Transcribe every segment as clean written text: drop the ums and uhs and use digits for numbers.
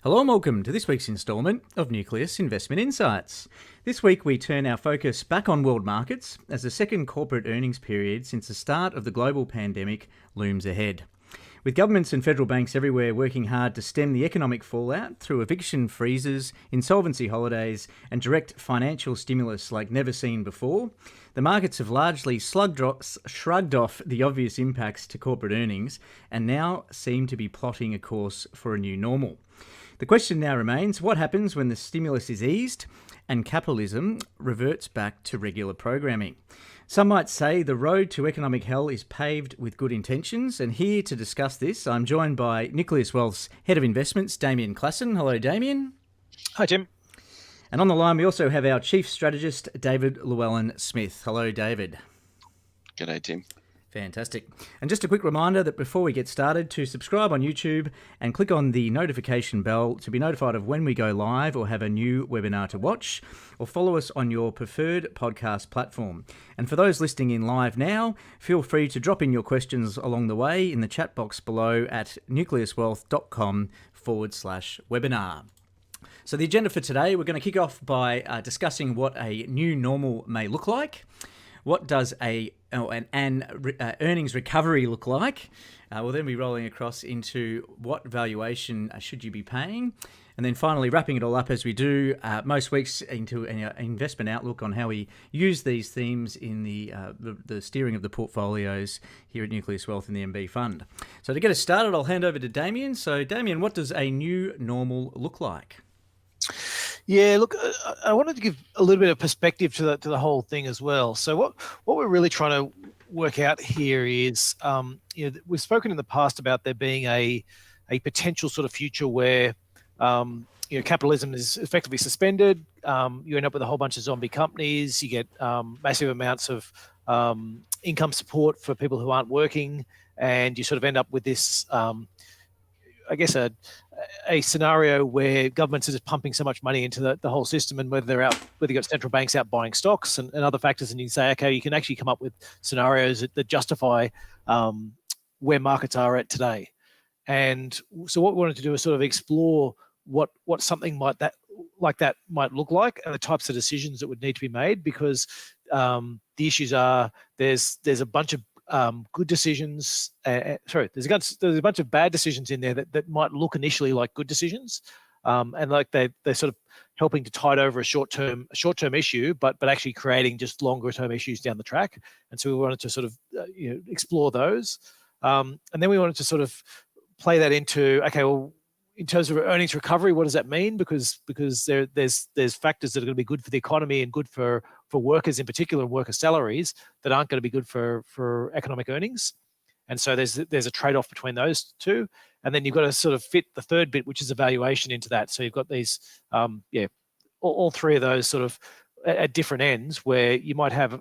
Hello and welcome to this week's instalment of Nucleus Investment Insights. This week we turn our focus back on world markets as the second corporate earnings period since the start of the global pandemic looms ahead. With governments and federal banks everywhere working hard to stem the economic fallout through eviction freezes, insolvency holidays and direct financial stimulus like never seen before, the markets have largely shrugged off the obvious impacts to corporate earnings and now seem to be plotting a course for a new normal. The question now remains, what happens when the stimulus is eased and capitalism reverts back to regular programming? Some might say the road to economic hell is paved with good intentions, and here to discuss this, I'm joined by Nucleus Wealth's Head of Investments, Damien Klassen. Hello, Damien. Hi, Tim. And on the line, we also have our Chief Strategist, David Llewellyn-Smith. Hello, David. G'day, Tim. Fantastic. And just a quick reminder that before we get started, to subscribe on YouTube and click on the notification bell to be notified of when we go live or have a new webinar to watch, or follow us on your preferred podcast platform. And for those listening in live now, feel free to drop in your questions along the way in the chat box below at nucleuswealth.com/webinar. So the agenda for today, we're going to kick off by discussing what a new normal may look like. What does an earnings recovery look like? We'll then be rolling across into what valuation should you be paying? And then finally, wrapping it all up as we do most weeks into an investment outlook on how we use these themes in the steering of the portfolios here at Nucleus Wealth in the MB Fund. So to get us started, I'll hand over to Damien. So Damien, what does a new normal look like? Yeah, look, I wanted to give a little bit of perspective to the whole thing as well. So what we're really trying to work out here is, we've spoken in the past about there being a potential sort of future where, capitalism is effectively suspended. You end up with a whole bunch of zombie companies. You get massive amounts of income support for people who aren't working, and you sort of end up with this, a scenario where governments are just pumping so much money into the whole system, and whether you've got central banks out buying stocks and other factors, and you say, okay, you can actually come up with scenarios that justify where markets are at today. And so what we wanted to do is sort of explore what something like that might look like, and the types of decisions that would need to be made, because the issues are there's a bunch of good decisions. There's a bunch of bad decisions in there that might look initially like good decisions, and like they're sort of helping to tide over a short-term issue, but actually creating just longer-term issues down the track. And so we wanted to sort of explore those, and then we wanted to sort of play that into, okay, well, in terms of earnings recovery, what does that mean? Because there's factors that are going to be good for the economy and good for workers in particular, and worker salaries, that aren't going to be good for economic earnings. And so there's a trade-off between those two. And then you've got to sort of fit the third bit, which is evaluation, into that. So you've got these, all three of those sort of at different ends, where you might have,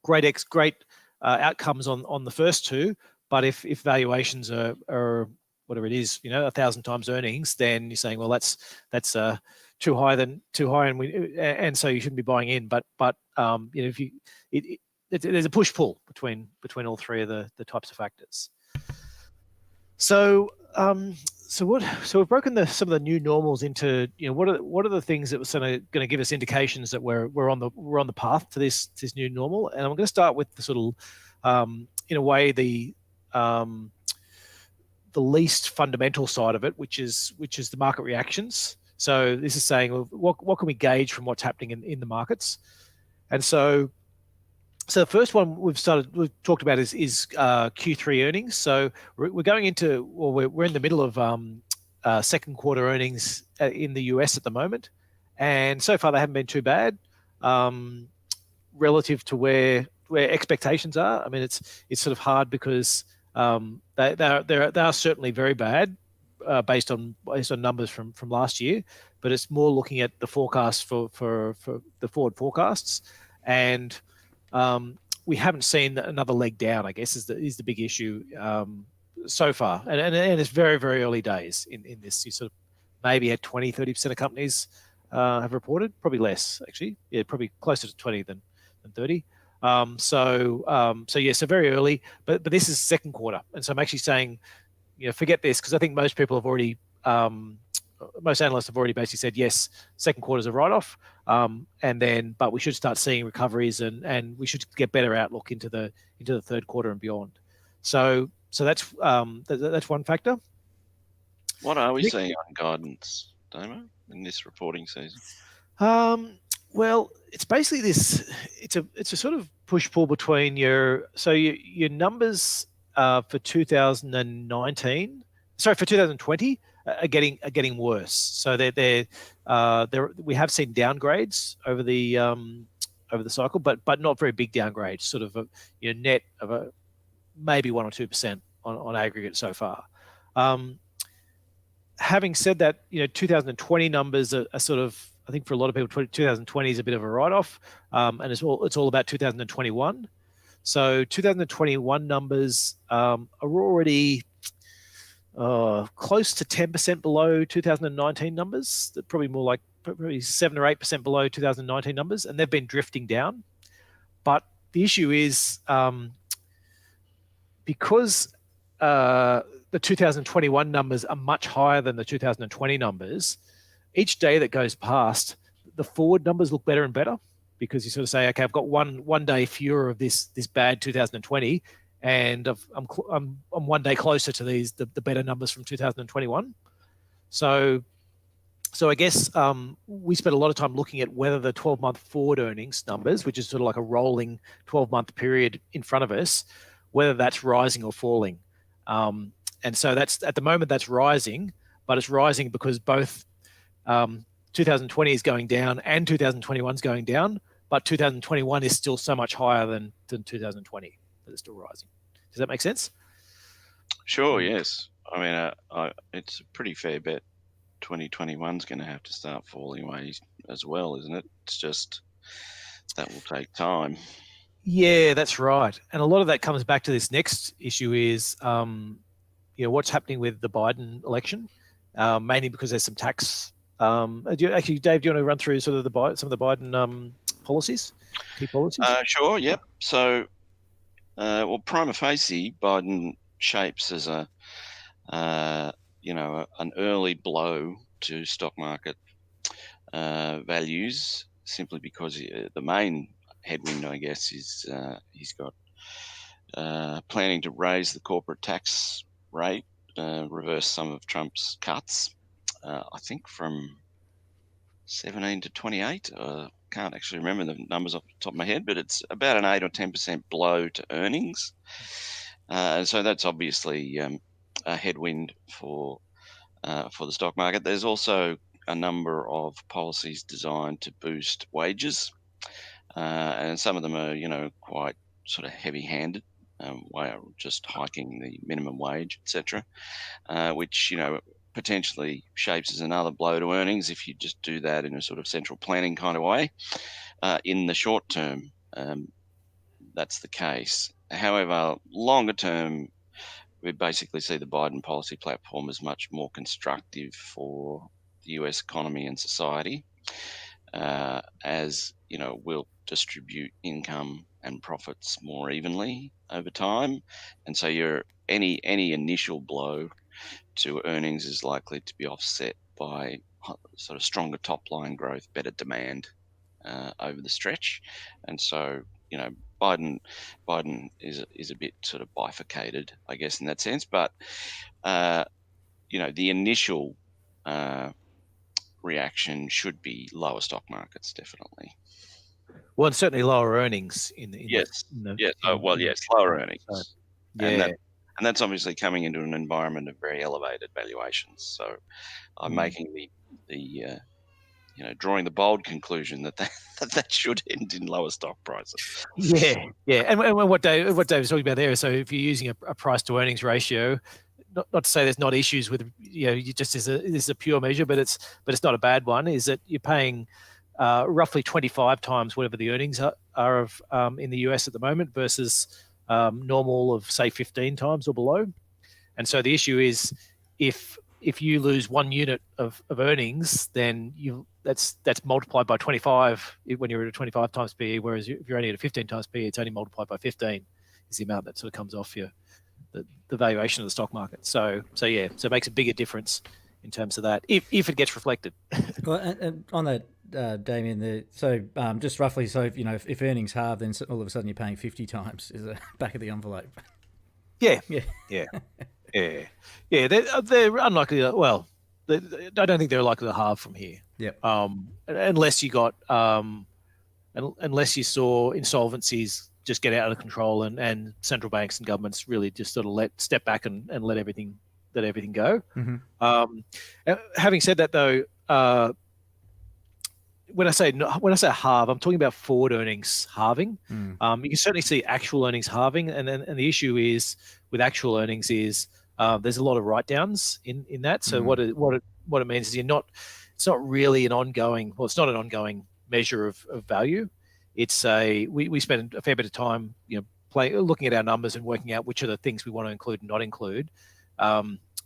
great outcomes on the first two, but if valuations are whatever it is, 1,000 times earnings, then you're saying, well, that's too high, and so you shouldn't be buying in. But there's a push-pull between all three of the types of factors. So we've broken some of the new normals into, what are the things that were going to give us indications that we're on the path to this new normal. And I'm going to start with the sort of in a way the least fundamental side of it, which is the market reactions. So this is saying, well, what can we gauge from what's happening in the markets? And so the first one we've talked about is Q3 earnings. So we're going into, well, we're in the middle of second quarter earnings in the US at the moment, and so far they haven't been too bad relative to where expectations are. I mean, it's sort of hard because they are certainly very bad based on numbers from last year, but it's more looking at the forecast for the forward forecasts, and we haven't seen another leg down, I guess, is the big issue so far, and it's very, very early days in this. You sort of maybe had 20-30% of companies have reported, probably less actually, probably closer to 20 than 30. So very early, but this is second quarter, and so I'm actually saying, forget this, because I think most people have already most analysts have already basically said yes, second quarter's a write-off, but we should start seeing recoveries and we should get better outlook into the third quarter and beyond. So that's one factor. What are we seeing on guidance, Damo, in this reporting season? Well, it's basically this. It's a sort of push-pull between your numbers for 2019. Sorry, for 2020 are getting worse. So we have seen downgrades over the cycle, but not very big downgrades. Sort of a net of maybe 1 or 2% on aggregate so far. Having said that, 2020 numbers are sort of, I think for a lot of people, 2020 is a bit of a write-off, and it's all about 2021. So 2021 numbers are already close to 10% below 2019 numbers. They're probably more like 7 or 8% below 2019 numbers, and they've been drifting down. But the issue is because the 2021 numbers are much higher than the 2020 numbers, each day that goes past, the forward numbers look better and better, because you sort of say, okay, I've got one day fewer of this bad 2020, and I'm 1 day closer to the better numbers from 2021. So I guess we spent a lot of time looking at whether the 12-month forward earnings numbers, which is sort of like a rolling 12-month period in front of us, whether that's rising or falling. And so that's, at the moment, that's rising, but it's rising because both 2020 is going down and 2021 is going down, but 2021 is still so much higher than 2020 that it's still rising. Does that make sense? Sure, yes. I mean, it's a pretty fair bet 2021 is going to have to start falling away as well, isn't it? It's just that will take time. Yeah, that's right. And a lot of that comes back to this next issue is, what's happening with the Biden election, mainly because there's some tax. Dave, do you want to run through sort of some of the Biden policies, key policies? Sure, yep. So, prima facie, Biden shapes as an early blow to stock market values, simply because the main headwind, I guess, is he's got planning to raise the corporate tax rate, reverse some of Trump's cuts, I think from 17 to 28. Can't actually remember the numbers off the top of my head, but it's about an 8 or 10% blow to earnings. And so that's obviously a headwind for the stock market. There's also a number of policies designed to boost wages, and some of them are, quite sort of heavy-handed, just hiking the minimum wage, etc., which, potentially shapes as another blow to earnings if you just do that in a sort of central planning kind of way. In the short term, that's the case. However, longer term, we basically see the Biden policy platform as much more constructive for the US economy and society, as we'll distribute income and profits more evenly over time, and so any initial blow to earnings is likely to be offset by sort of stronger top line growth, better demand over the stretch, and so Biden is a bit sort of bifurcated, I guess, in that sense. But the initial reaction should be lower stock markets, definitely. Well, and certainly lower earnings lower earnings. Yeah. And that's obviously coming into an environment of very elevated valuations. So I'm making the drawing the bold conclusion that should end in lower stock prices. Yeah. And what Dave was talking about there, so if you're using a price to earnings ratio, not to say there's not issues with, just this is a pure measure, but it's not a bad one, is that you're paying roughly 25 times whatever the earnings are of in the US at the moment versus normal of, say, 15 times or below. And so the issue is if you lose 1 unit of earnings, then that's multiplied by 25 when you're at a 25 times PE, whereas if you're only at a 15 times PE, it's only multiplied by 15 is the amount that sort of comes off the valuation of the stock market. So it makes a bigger difference in terms of that, if it gets reflected. Well, and on that, Damien, just roughly, so if earnings halve, then all of a sudden you're paying 50 times is the back of the envelope. Yeah, Yeah. They're unlikely. I don't think they're likely to halve from here. Yep. Unless you got, unless you saw insolvencies just get out of control, and central banks and governments really just sort of step back and let everything go. Mm-hmm. Having said that, though, when I say halve, I'm talking about forward earnings halving. You can certainly see actual earnings halving, and the issue is with actual earnings is there's a lot of write downs in that. So what it means is it's not really an ongoing. Well, it's not an ongoing measure of value. It's we spend a fair bit of time looking at our numbers and working out which are the things we want to include and not include.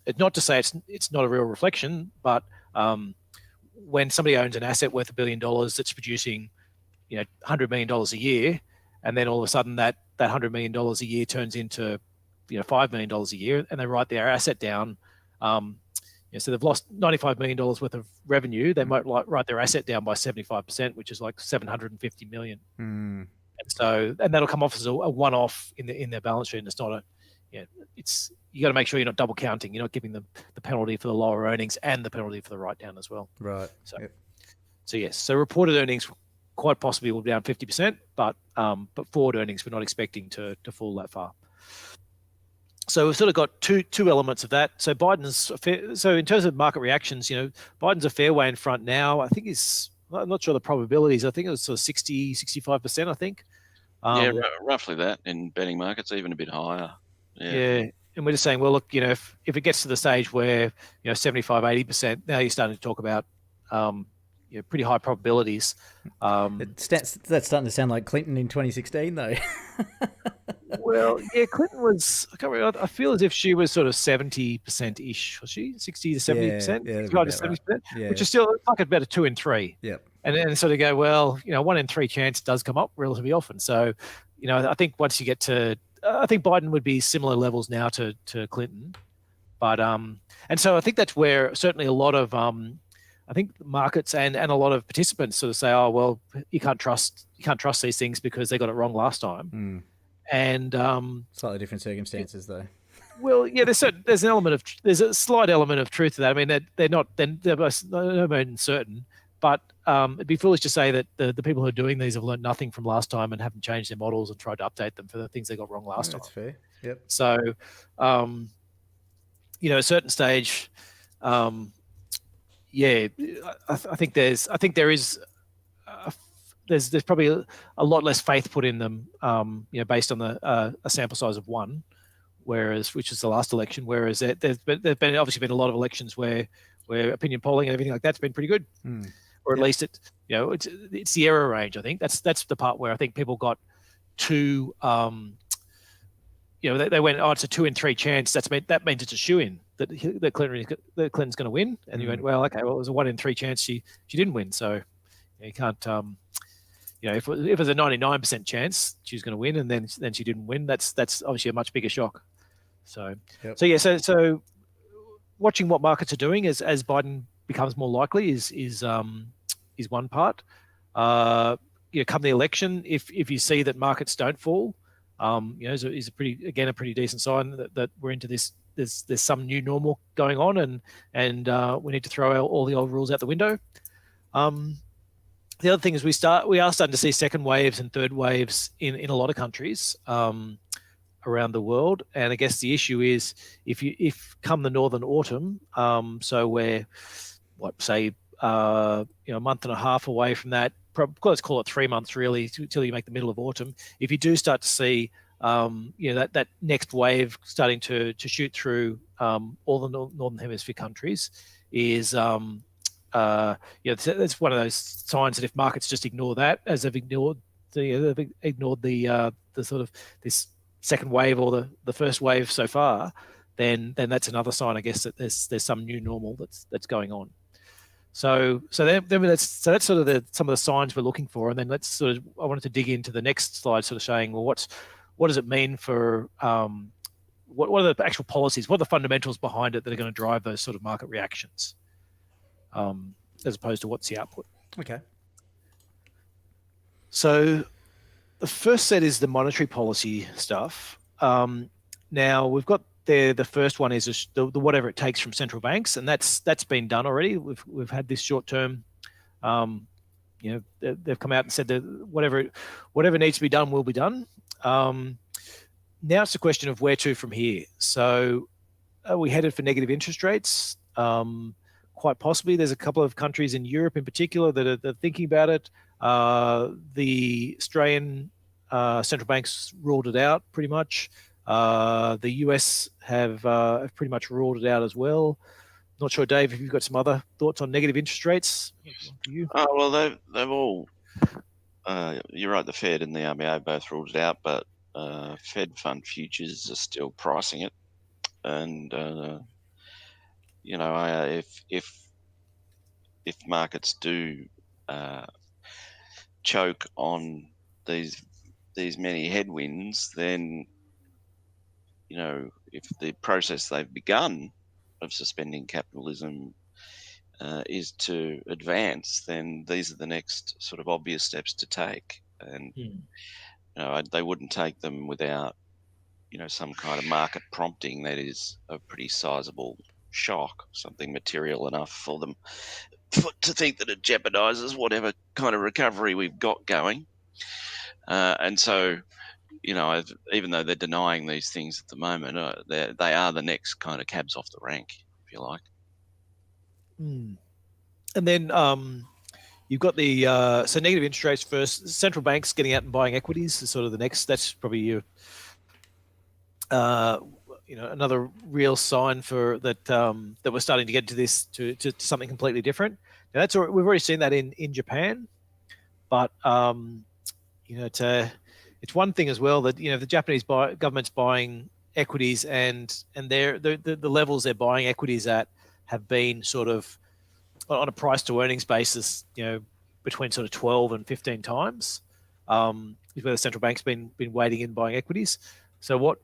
It's not to say it's not a real reflection, but when somebody owns an asset worth $1 billion that's producing, $100 million a year, and then all of a sudden that $100 million a year turns into, $5 million a year, and they write their asset down, so they've lost $95 million worth of revenue. They might write their asset down by 75%, which is like $750 million. And that'll come off as a one-off in their balance sheet. And it's not you got to make sure you're not double counting. You're not giving them the penalty for the lower earnings and the penalty for the write down as well. Right. So yes. So reported earnings quite possibly will be down 50%, but forward earnings we're not expecting to fall that far. So we've sort of got two elements of that. So so in terms of market reactions, Biden's a fair way in front now. I think I'm not sure the probabilities. I think it was sort of 60, 65%, I think. Roughly that in betting markets, even a bit higher. Yeah. And we're just saying, well, look, if it gets to the stage where, 75, 80%, now you're starting to talk about, pretty high probabilities. That's starting to sound like Clinton in 2016, though. Well, yeah, Clinton was, I can't remember, I feel as if she was sort of 70%-ish, was she? 60 to 70%? Yeah, 65 to 70%, right. Which is still like about a 2 in 3. Yep. And then sort of go, well, 1 in 3 chance does come up relatively often. So, I think once you get to, I think Biden would be similar levels now to Clinton. But, and so I think that's where certainly a lot of, I think markets and a lot of participants sort of say, oh, well, you can't trust these things because they got it wrong last time. And slightly different circumstances, though. Well, yeah, there's a slight element of truth to that. I mean, they're both no more certain, but it'd be foolish to say that the people who are doing these have learned nothing from last time and haven't changed their models and tried to update them for the things they got wrong last time. That's fair. Yep. So, at a certain stage, I think there is. There's probably a lot less faith put in them, based on a sample size of 1, which is the last election. Whereas there's been obviously been a lot of elections where opinion polling and everything like that's been pretty good, or at least it's the error range. I think that's the part where I think people got too, they went, oh, it's a 2 in 3 chance. That means it's a shoo-in that Clinton's going to win, and you went, well, okay, well, it was a 1 in 3 chance she didn't win, so you can't. If it was a 99% chance she was going to win and then she didn't win, that's obviously a much bigger shock. So, yep. So watching what markets are doing as Biden becomes more likely is one part. Come the election, if you see that markets don't fall, is a pretty decent sign that we're into this. There's some new normal going on, and we need to throw out all the old rules out the window. The other thing is we are starting to see second waves and third waves in a lot of countries around the world, and I guess the issue is if come the northern autumn, so we're a month and a half away from that. Let's call it 3 months really till you make the middle of autumn. If you do start to see that next wave starting to shoot through all the northern hemisphere countries, is that's one of those signs that if markets just ignore that, as they've ignored the sort of this second wave or the first wave so far, then that's another sign, I guess, that there's some new normal that's going on. So that's sort of some of the signs we're looking for, and then I wanted to dig into the next slide, sort of saying, well, what does it mean for what are the actual policies? What are the fundamentals behind it that are going to drive those sort of market reactions, as opposed to what's the output? Okay. So the first set is the monetary policy stuff. Now we've got there. The first one is the whatever it takes from central banks, and that's been done already. We've had this short term. They've come out and said that whatever needs to be done will be done. Now it's the question of where to from here. So are we headed for negative interest rates? Quite possibly. There's a couple of countries in Europe in particular that are thinking about it. The Australian central banks ruled it out pretty much. The US have pretty much ruled it out as well. Not sure, Dave, if you've got some other thoughts on negative interest rates. You? Well, they've all. You're right. The Fed and the RBA both ruled it out, but Fed fund futures are still pricing it, and if markets do choke on these many headwinds, then if the process they've begun of suspending capitalism is to advance, then these are the next sort of obvious steps to take, and they wouldn't take them without some kind of market prompting that is a pretty sizable shock, something material enough for them to think that it jeopardizes whatever kind of recovery we've got going. And so, even though they're denying these things at the moment, they are the next kind of cabs off the rank, if you like. And then you've got the so negative interest rates first. Central banks getting out and buying equities is sort of the next. That's probably your another real sign for that that we're starting to get to this to something completely different. Now we've already seen that in Japan, but it's one thing as well that the Japanese government's buying equities and the levels they're buying equities at have been sort of on a price to earnings basis, between sort of 12 and 15 times, is where the central bank's been wading in buying equities. So what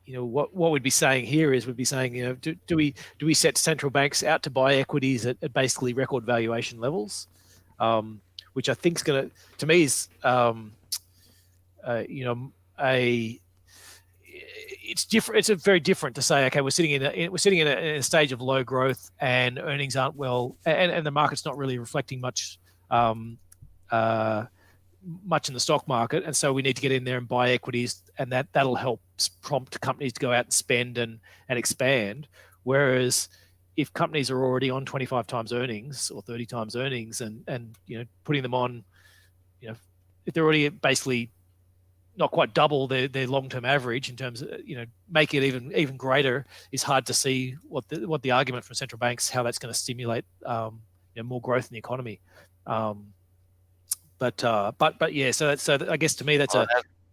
we'd be saying here is we'd be saying, do we set central banks out to buy equities at basically record valuation levels, which I think is going to me is it's different. It's very different to say, okay, we're sitting in a stage of low growth and earnings aren't well, and the market's not really reflecting much in the stock market, and so we need to get in there and buy equities, and that'll help prompt companies to go out and spend and expand. Whereas if companies are already on 25 times earnings or 30 times earnings, and putting them on, if they're already basically not quite double their long-term average in terms of, make it even greater, is hard to see what the argument from central banks, how that's going to stimulate more growth in the economy. But yeah, so I guess to me it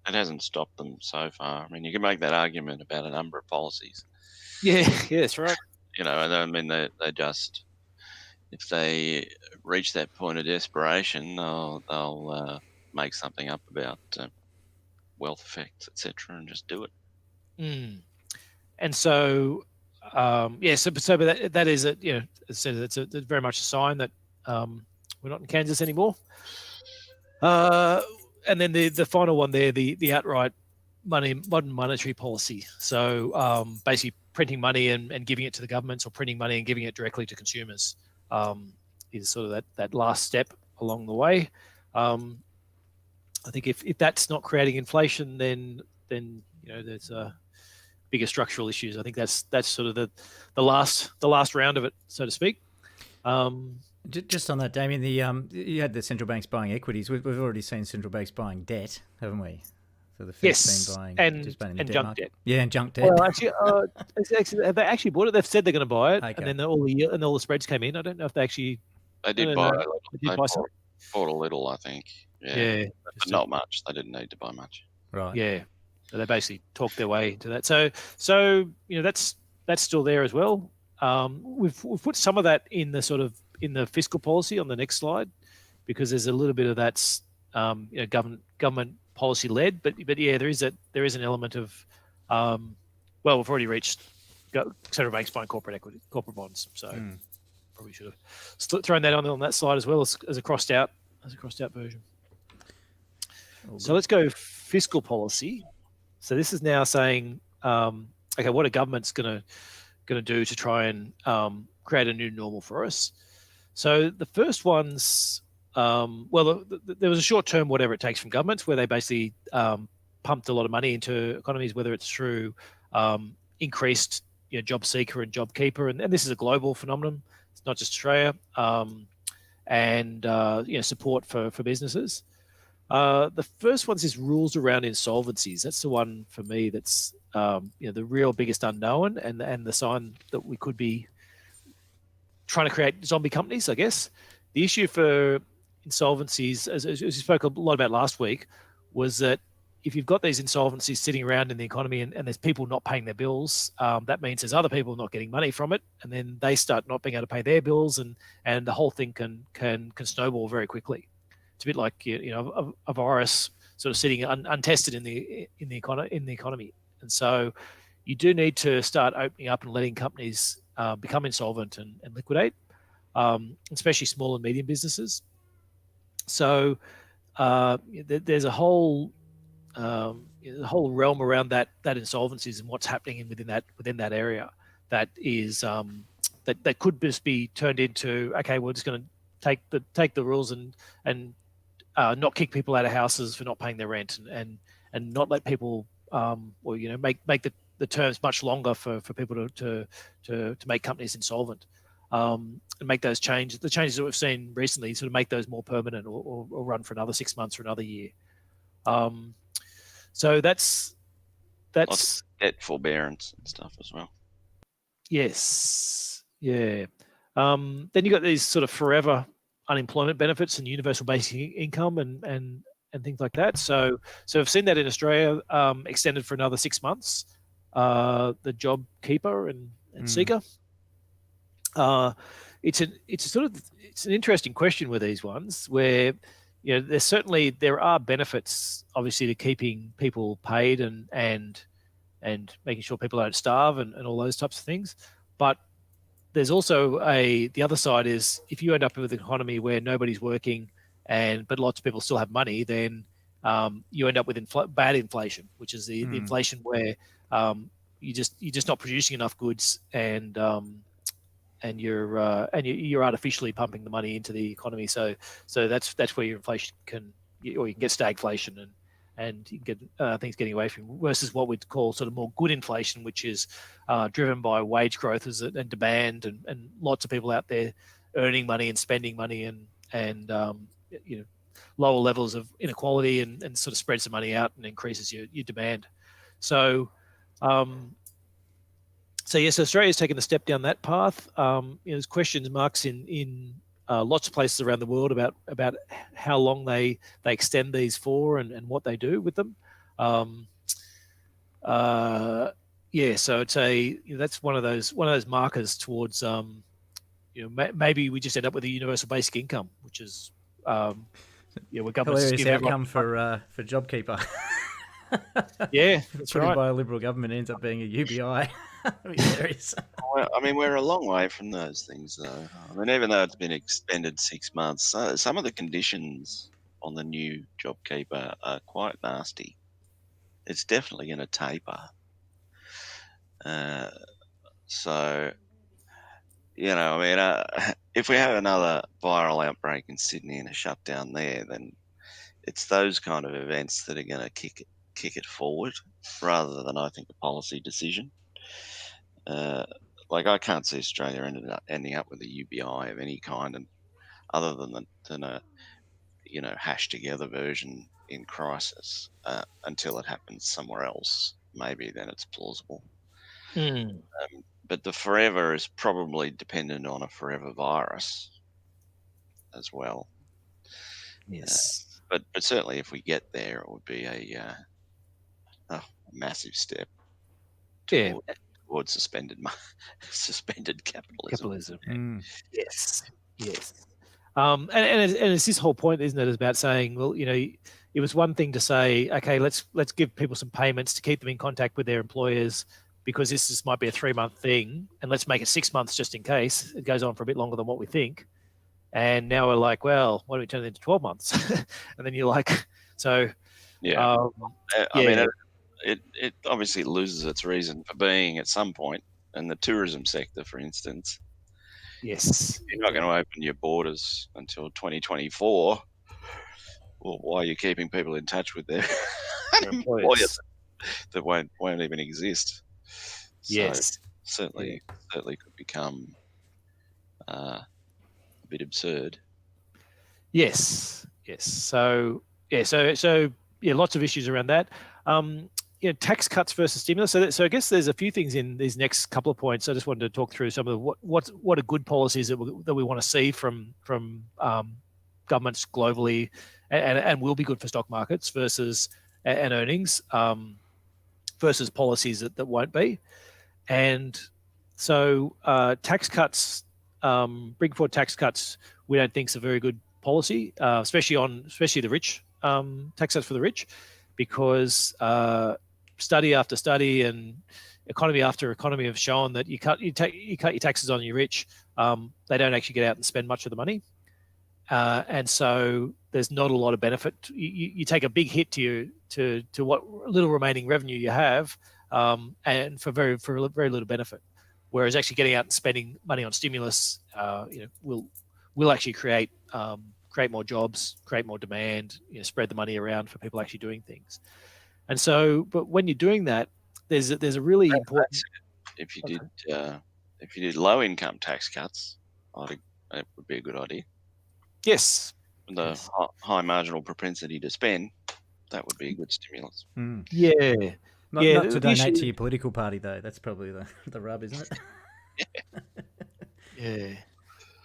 hasn't stopped them so far. I mean, you can make that argument about a number of policies. Yeah, that's right. And I mean they just, if they reach that point of desperation, they'll make something up about wealth effects, etc., and just do it. And so, but that is as I said, it's very much a sign that we're not in Kansas anymore. And then the final one there, the outright modern monetary policy. So basically printing money and giving it to the governments, or printing money and giving it directly to consumers, is sort of that last step along the way. I think if that's not creating inflation, then there's bigger structural issues. I think that's sort of the last round of it, so to speak. Just on that, Damien, you had the central banks buying equities. We've already seen central banks buying debt, haven't we? So the Fed's been buying and junk debt. Yeah, and junk debt. Well, actually, have they actually bought it? They've said they're going to buy it, okay. And then all the spreads came in. I don't know if they actually. They did buy a little. They bought a little, I think. Yeah, but not much. They didn't need to buy much. Right. Yeah, so they basically talked their way into that. So that's still there as well. We've put some of that in the fiscal policy on the next slide, because there's a little bit of that's government policy led, but yeah, there is an element of Well, we've already reached central banks buying corporate bonds. So probably should have thrown that on that slide as well as a crossed out version. So let's go fiscal policy. So this is now saying, okay, what a government's going to do to try and create a new normal for us. So the first ones, there was a short-term whatever it takes from governments where they basically pumped a lot of money into economies, whether it's through increased job seeker and job keeper, and this is a global phenomenon. It's not just Australia, and support for businesses. The first one's is rules around insolvencies. That's the one for me that's the real biggest unknown and the sign that we could be trying to create zombie companies, I guess. The issue for insolvencies, as we spoke a lot about last week, was that if you've got these insolvencies sitting around in the economy and there's people not paying their bills, that means there's other people not getting money from it, and then they start not being able to pay their bills, and the whole thing can snowball very quickly. It's a bit like a virus sort of sitting untested in the economy, and so you do need to start opening up and letting companies become insolvent and liquidate, especially small and medium businesses. So there's a whole realm around that insolvencies and what's happening within that area that is that could just be turned into, okay, we're just going to take the rules and not kick people out of houses for not paying their rent, and not let people make the terms much longer for people to make companies insolvent, and make those changes. The changes that we've seen recently sort of make those more permanent or run for another 6 months or another year. So that's Lots of debt forbearance and stuff as well. Yes, yeah. Then you got these sort of forever unemployment benefits and universal basic income and things like that. So I've seen that in Australia, extended for another 6 months. The job keeper and seeker. It's an interesting question with these ones where there are benefits obviously to keeping people paid and making sure people don't starve and all those types of things, but there's also the other side is if you end up with an economy where nobody's working but lots of people still have money, then you end up with bad inflation, which is the inflation where you're just not producing enough goods and you're artificially pumping the money into the economy. So that's where your inflation you can get stagflation and you can get things getting away from, versus what we'd call sort of more good inflation, which is driven by wage growth and demand and lots of people out there earning money and spending money and lower levels of inequality and sort of spreads the money out and increases your demand. So yes, Australia's taken a step down that path. There's question marks in lots of places around the world about how long they extend these for and what they do with them. So it's that's one of those markers towards maybe we just end up with a universal basic income, which is where governments hilarious give outcome for JobKeeper. Yeah, that's put right. in by a Liberal government ends up being a UBI. Hilarious. Well, I mean, we're a long way from those things, though. I mean, even though it's been extended 6 months, some of the conditions on the new JobKeeper are quite nasty. It's definitely going to taper. If we have another viral outbreak in Sydney and a shutdown there, then it's those kind of events that are going to kick it forward, rather than, I think, a policy decision. I can't see Australia ending up with a UBI of any kind, and other than a hashed together version in crisis until it happens somewhere else. Maybe then it's plausible. But the forever is probably dependent on a forever virus as well. Yes. But certainly, if we get there, it would be a massive step towards suspended capitalism. Yes. And it's this whole point, isn't it, is about saying, well, it was one thing to say, okay, let's give people some payments to keep them in contact with their employers, because this might be a 3-month thing, and let's make it 6 months just in case it goes on for a bit longer than what we think. And now we're like, well, why don't we turn it into 12 months? And then you're like, so Yeah. I yeah. mean, it obviously loses its reason for being at some point. In the tourism sector, for instance, Yes. you're not going to open your borders until 2024. Well, why are you keeping people in touch with their employers that won't even exist? So Yes. certainly could become a bit absurd. Yes. So lots of issues around that. Tax cuts versus stimulus. So I guess there's a few things in these next couple of points. I just wanted to talk through some of what are good policies that we want to see from governments globally, and will be good for stock markets versus and earnings, versus policies that won't be. And so tax cuts, bring forward tax cuts, we don't think is a very good policy, especially the rich, tax cuts for the rich, because study after study and economy after economy have shown that you cut your taxes on your rich, they don't actually get out and spend much of the money, and so there's not a lot of benefit. You take a big hit to what little remaining revenue you have, and for very little benefit. Whereas actually getting out and spending money on stimulus, will actually create more jobs, create more demand, spread the money around for people actually doing things. And so, but when you're doing that, there's a really important. If you did low income tax cuts, I think that would be a good idea. Yes. The high marginal propensity to spend, that would be a good stimulus. Yeah. Not to donate to your political party, though. That's probably the rub, isn't it?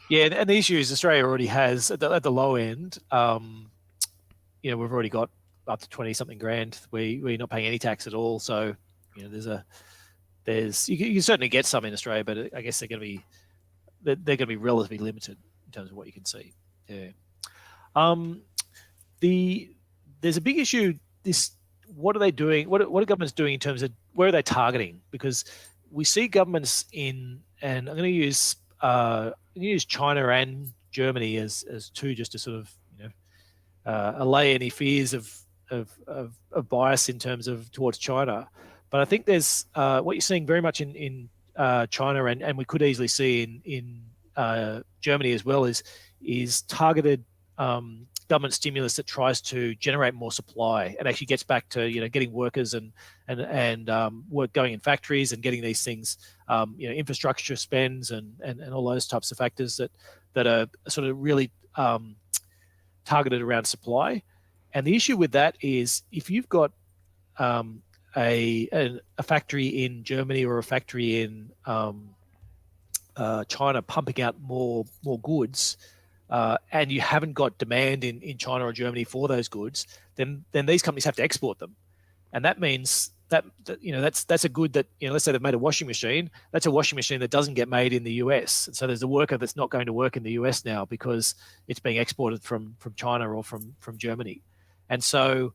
Yeah, and the issue is Australia already has at the low end. We've already got up to 20-something grand. We're not paying any tax at all. So, there's you can certainly get some in Australia, but I guess they're going to be relatively limited in terms of what you can see. Yeah. There's a big issue. What are they doing? What are governments doing in terms of where are they targeting? Because we see governments and I'm going to use China and Germany as two, just to sort of allay any fears of bias in terms of towards China. But I think there's what you're seeing very much in China, and we could easily see in Germany as well, is targeted government stimulus that tries to generate more supply and actually gets back to getting workers and work going in factories and getting these things, infrastructure spends and all those types of factors that are sort of really targeted around supply. And the issue with that is if you've got a factory in Germany or a factory in China pumping out more goods, and you haven't got demand in China or Germany for those goods, then these companies have to export them, and that means that's a good that let's say they've made a washing machine. That's a washing machine that doesn't get made in the US, and so there's a worker that's not going to work in the US now because it's being exported from China or from Germany, and so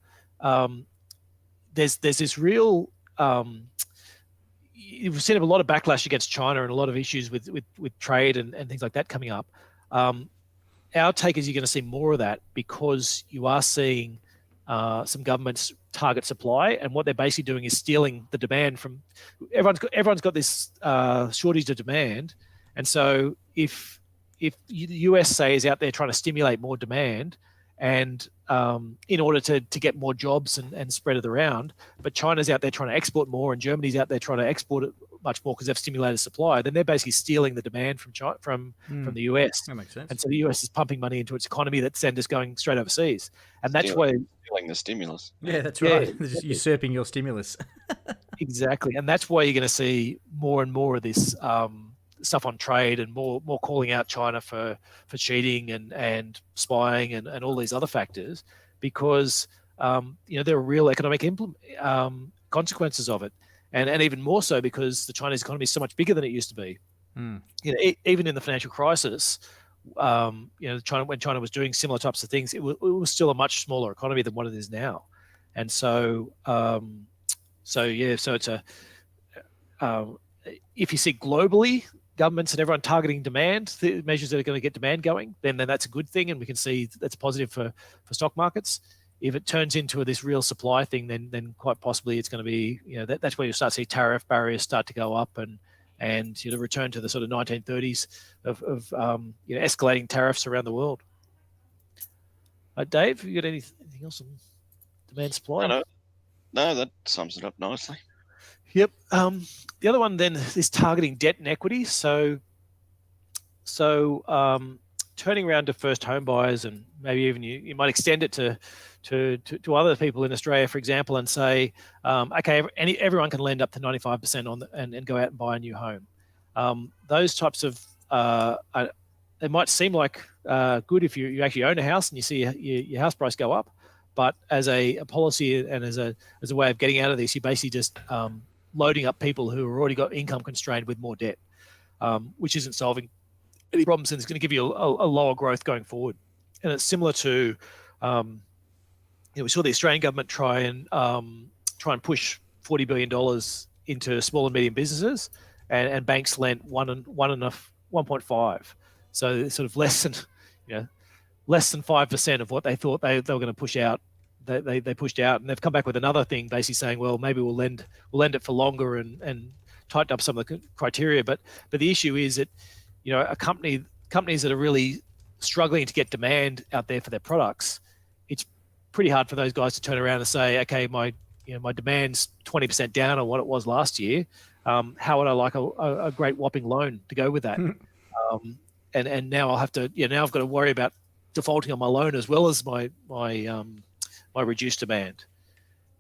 there's this real. We've seen a lot of backlash against China and a lot of issues with trade and things like that coming up. Our take is you're going to see more of that because you are seeing some governments target supply, and what they're basically doing is stealing the demand from everyone's got this shortage of demand, and so if the US say is out there trying to stimulate more demand and in order to get more jobs and spread it around, but China's out there trying to export more and Germany's out there trying to export it much more because they've stimulated supply, then they're basically stealing the demand from China, from the US. That makes sense. And so the US is pumping money into its economy that's then just going straight overseas. And that's why stealing the stimulus. Yeah, that's right. They're just usurping your stimulus. Exactly. And that's why you're going to see more and more of this stuff on trade and more calling out China for cheating and spying and all these other factors, because there are real economic consequences of it, and even more so because the Chinese economy is so much bigger than it used to be. Even in the financial crisis, when China was doing similar types of things, it was still a much smaller economy than what it is now. And so it's a if you see globally governments and everyone targeting demand, the measures that are going to get demand going, then that's a good thing, and we can see that's positive for stock markets. If it turns into this real supply thing, then quite possibly it's going to be, that's where you start to see tariff barriers start to go up and return to the sort of 1930s of escalating tariffs around the world. Dave, you got anything else on demand supply? No, that sums it up nicely. Yep. The other one then is targeting debt and equity. So turning around to first home buyers, and maybe even you might extend it to other people in Australia, for example, and say, okay, everyone can lend up to 95% and go out and buy a new home. Those types of it might seem like good if you actually own a house and you see your house price go up, but as a policy and as a way of getting out of this, you're basically just loading up people who are already got income constrained with more debt, which isn't solving any problems, and it's going to give you a lower growth going forward. And it's similar to, we saw the Australian government try and push $40 billion into small and medium businesses, and banks lent 1.5. So sort of less than 5% of what they thought they were going to push out. They pushed out, and they've come back with another thing, basically saying, well, maybe we'll lend it for longer and tighten up some of the criteria. But the issue is that companies that are really struggling to get demand out there for their products, it's pretty hard for those guys to turn around and say, okay, my demand's 20% down on what it was last year. How would I like a great whopping loan to go with that? And now I'll have to, now I've got to worry about defaulting on my loan as well as my reduced demand.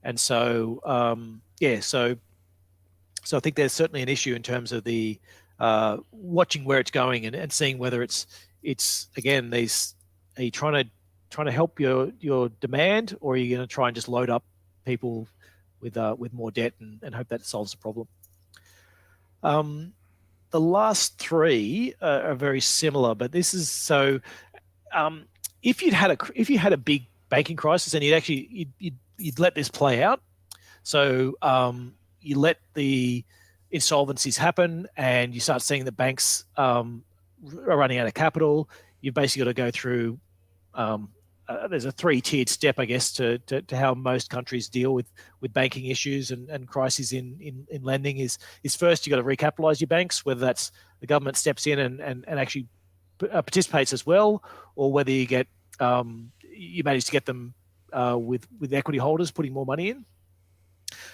And so, so I think there's certainly an issue in terms of the watching where it's going and seeing whether it's again, are you trying to help your demand, or are you going to try and just load up people with more debt and hope that solves the problem? The last three are very similar, but this is so. If you had a big banking crisis and you'd let this play out, so you let the insolvencies happen and you start seeing the banks are running out of capital, you've basically got to go through. There's a three-tiered step, I guess, to how most countries deal with banking issues and crises in lending. Is first you got to recapitalize your banks, whether that's the government steps in and actually participates as well, or whether you get you manage to get them with equity holders putting more money in.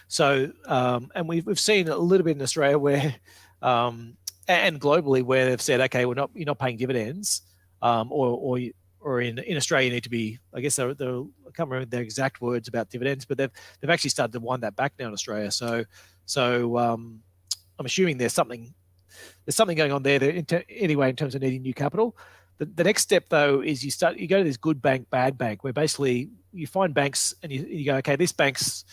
So and we've seen a little bit in Australia where and globally where they've said, okay, you're not paying dividends, or in Australia, you need to be, I guess I can't remember their exact words about dividends, but they've actually started to wind that back now in Australia. So I'm assuming there's something going on there anyway in terms of needing new capital. The next step though is you go to this good bank, bad bank, where basically you find banks and you go, okay, this bank's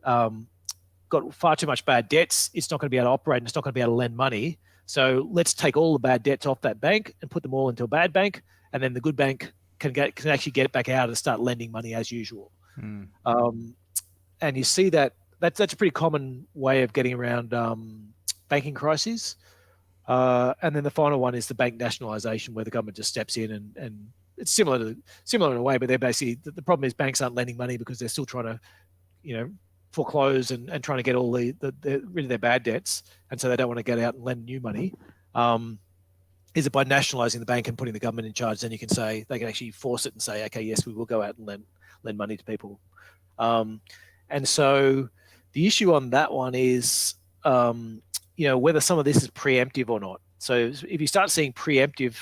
got far too much bad debts. It's not going to be able to operate and it's not going to be able to lend money. So let's take all the bad debts off that bank and put them all into a bad bank, and then the good bank can actually get it back out and start lending money as usual. And you see that's a pretty common way of getting around banking crises. And then the final one is the bank nationalisation, where the government just steps in and it's similar in a way, but they're basically, the problem is banks aren't lending money because they're still trying to, foreclose and trying to get all rid of their bad debts, and so they don't want to get out and lend new money. Is it by nationalising the bank and putting the government in charge? Then you can say they can actually force it and say, okay, yes, we will go out and lend money to people. And so the issue on that one is, whether some of this is preemptive or not. So if you start seeing preemptive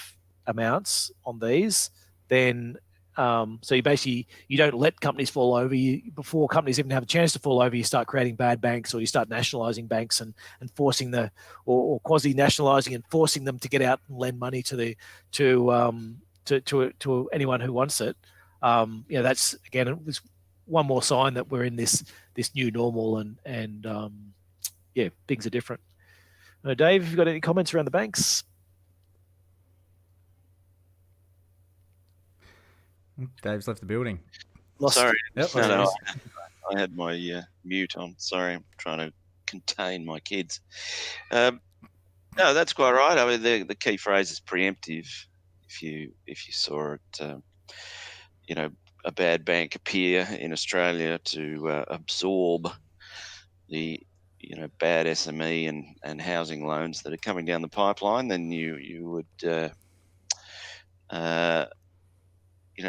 amounts on these, then so you don't let companies fall over. Before companies even have a chance to fall over, you start creating bad banks, or you start nationalising banks and forcing or quasi-nationalising and forcing them to get out and lend money to anyone who wants it. That's again one more sign that we're in this new normal, and things are different. Dave, have you got any comments around the banks? Dave's left the building. Lost. Sorry, Yep, no, there he no, is. I had my mute on. Sorry, I'm trying to contain my kids. No, that's quite right. I mean, the key phrase is preemptive. If you saw it, a bad bank appear in Australia to absorb the bad SME and housing loans that are coming down the pipeline, then you would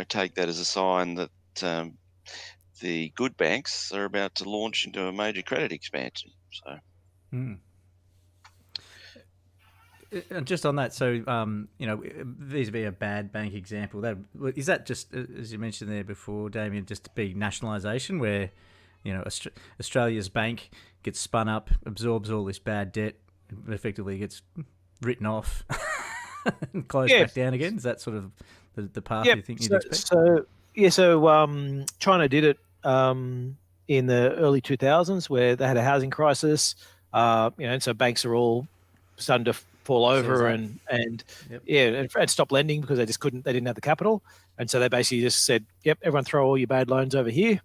take that as a sign that the good banks are about to launch into a major credit expansion. So, Just on that, so vis-a-vis a bad bank example, is that just, as you mentioned there before, Damien, just to be nationalisation, where Australia's bank gets spun up, absorbs all this bad debt, and effectively gets written off and closed back down again? Is that sort of the path you think you'd expect? So China did it in the early 2000s, where they had a housing crisis, and so banks are all starting to fall over and stop lending because they didn't have the capital, and so they basically just said, "Yep, everyone throw all your bad loans over here,"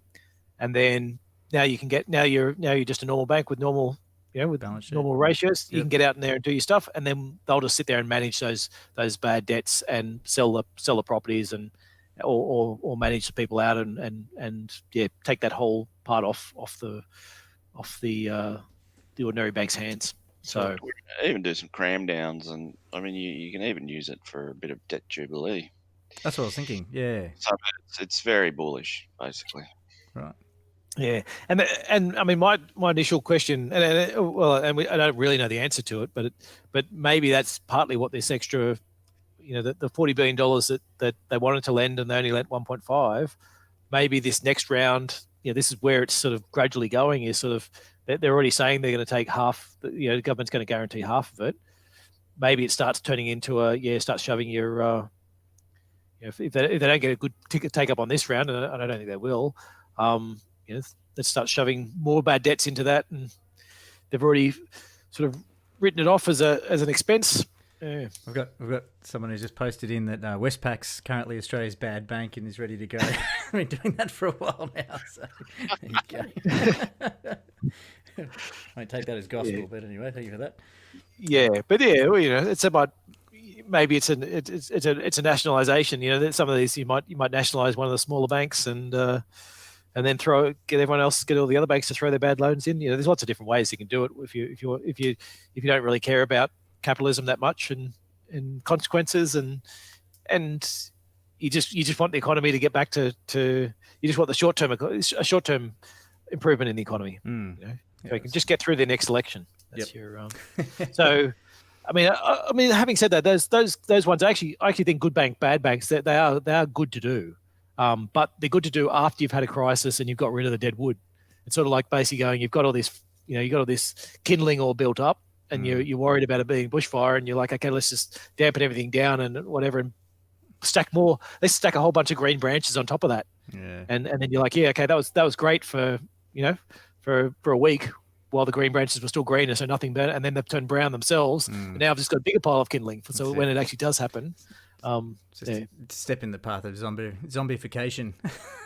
and then now you're just a normal bank with normal normal ratios. You can get out in there and do your stuff, and then they'll just sit there and manage those bad debts and sell the properties and or manage the people out and take that whole part off the ordinary bank's hands. So even do some cram downs, and I mean you can even use it for a bit of debt jubilee. That's what I was thinking. Yeah. So it's very bullish, basically. Right. Yeah, and I mean my initial question, I don't really know the answer to it, but maybe that's partly what this extra, the $40 billion that they wanted to lend and they only lent 1.5. Maybe this next round, this is where it's sort of gradually going. Is sort of they're already saying they're going to take half. The government's going to guarantee half of it. Maybe it starts turning into start shoving your. If they don't get a good ticket take up on this round, and I don't think they will. Let's start shoving more bad debts into that, and they've already sort of written it off as an expense. Yeah. We've got someone who's just posted in that Westpac's currently Australia's bad bank and is ready to go. I've been doing that for a while now, so there you go. I won't take that as gospel, but anyway, thank you for that. Yeah, but it's about maybe it's a nationalisation. Some of these you might nationalise one of the smaller banks and then get everyone else, get all the other banks to throw their bad loans in. There's lots of different ways you can do it if you don't really care about capitalism that much and consequences and you just want the economy to get back to you just want a short term improvement in the economy. So you can just get through the next election. That's your so. I mean, having said that, those ones I actually think good bank, bad banks, that they are good to do, but they're good to do after you've had a crisis and you've got rid of the dead wood. It's sort of like basically going, you've got all this, you've got all this kindling all built up, and you're worried about it being bushfire, and you're like, okay, let's just dampen everything down and whatever, and stack more. Let's stack a whole bunch of green branches on top of that, and then you're like, yeah, okay, that was great for for a week, while the green branches were still greener, so nothing better, and then they've turned brown themselves. And now I've just got a bigger pile of kindling. So when it actually does happen, step in the path of zombification